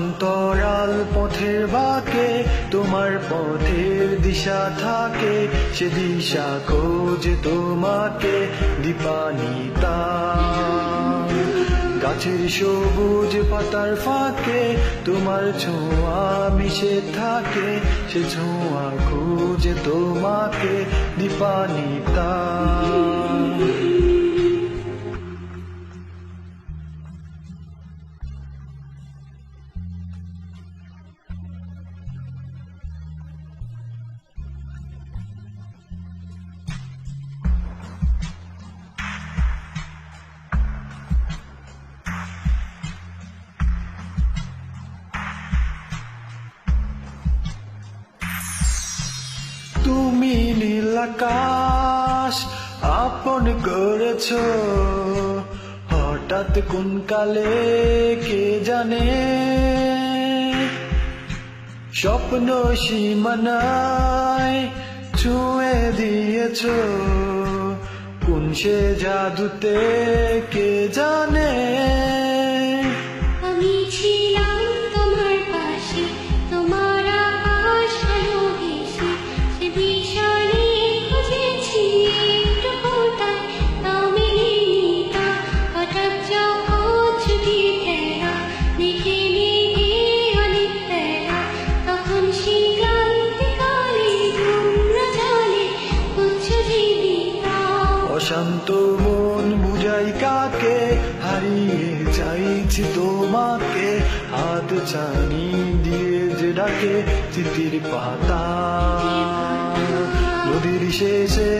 সমান্তরাল পথের বাঁকে তোমার পথের দিশা থাকে, সে দিশা খোঁজে তোমাকে দীপান্বিতা। গাছের সবুজ পাতার ফাঁকে তোমার ছোঁয়া মিশে থাকে, সে ছোঁয়া খোঁজে তোমাকে দীপান্বিতা। তুমি নীল আকাশ আপন করেছ, হঠাৎ কোন কালে কে জানে। স্বপ্ন সীমানায় ছুঁয়ে দিয়েছ, কোন সে জাদুতে কে জানে। আমি ছিলাম তোমার পাশে, তোমার আকাশ আলো ঘেঁষে, সে বিশালে খুঁজেছি একটু কোথায়, তাও মেলেনি তা। হঠাৎ যখন ছুটি ফেরা, দেখে নেগে অনেক বেলা, তখন সেই ক্লান্তিকালে তোমরা জালে খুঁজছো জীবিকা। অশান্ত মন বুঝাই কাকে, হারিয়ে চাইছি তোমাকে, হাত ছানি দিয়ে যে ডাকে স্মৃতির পাতা। নদীর শেষে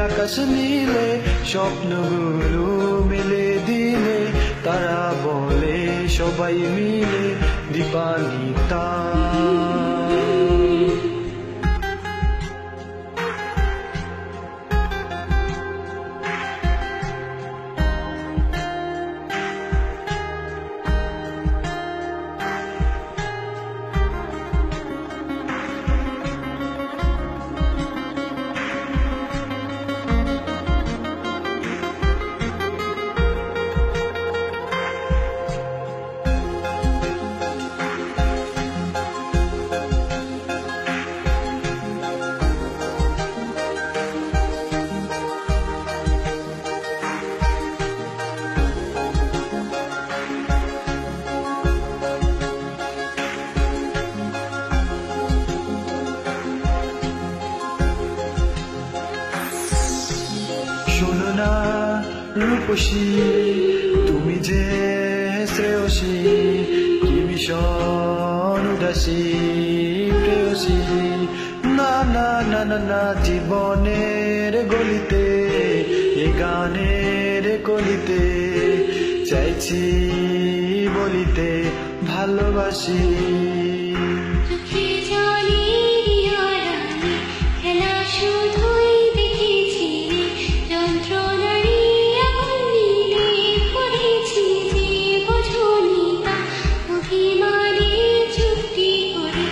আকাশ নীলে স্বপ্নগুলো মেলে দিলে, তারা বলে সবাই মিলে দীপান্বিতা। শোনো না রূপসী, তুমি যে শ্রেয়সী, কি ভীষণ উদাসী প্রেয়সী। না না না না না, জীবনের গলিতে এ গানের কলিতে চাইছি বলিতে ভালোবাসি। চোখে জলের আড়ালে খেলা শুধুই দেখেছি, যন্ত্রণারই আগুন নিলে করেছি যে বোঝনি তা। অভিমানে চুক্তি করে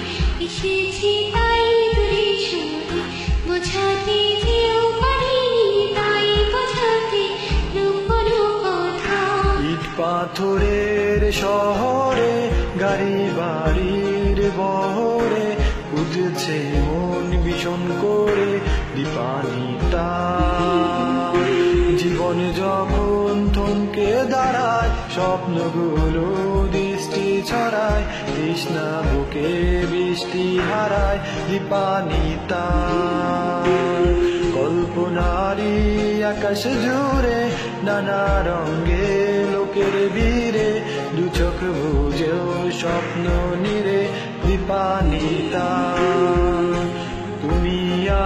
এসেছি তাই দূরে সরে, বোঝাতে যেও পারিনি তাই বোঝাতে লুকোনো কথা। ইট পাথরের শহরে গাড়ি বাড়ির বহরে, বুঝছে মন ভীষণ করে দীপান্বিতা। জীবন যখন থমকে দাঁড়ায়, স্বপ্নগুলো দৃষ্টি ছড়ায়, তৃষ্ণা বুকে বৃষ্টি হারায় দীপান্বিতা। কল্পনারি আকাশ জুড়ে নানা রঙে লোকের ভিড়ে, দু চোখ বুঝেও স্বপ্ন নিরে দীপান্বিতা। তুমি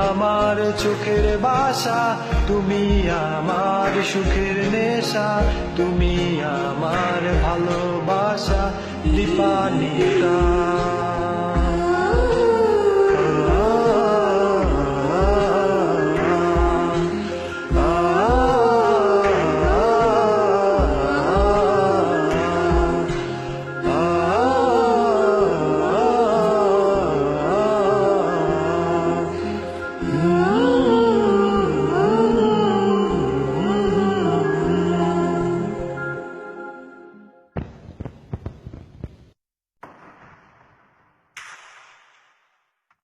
আমার চোখের বাসা, তুমি আমার সুখের নেশা, তুমি আমার ভালোবাসা দীপান্বিতা।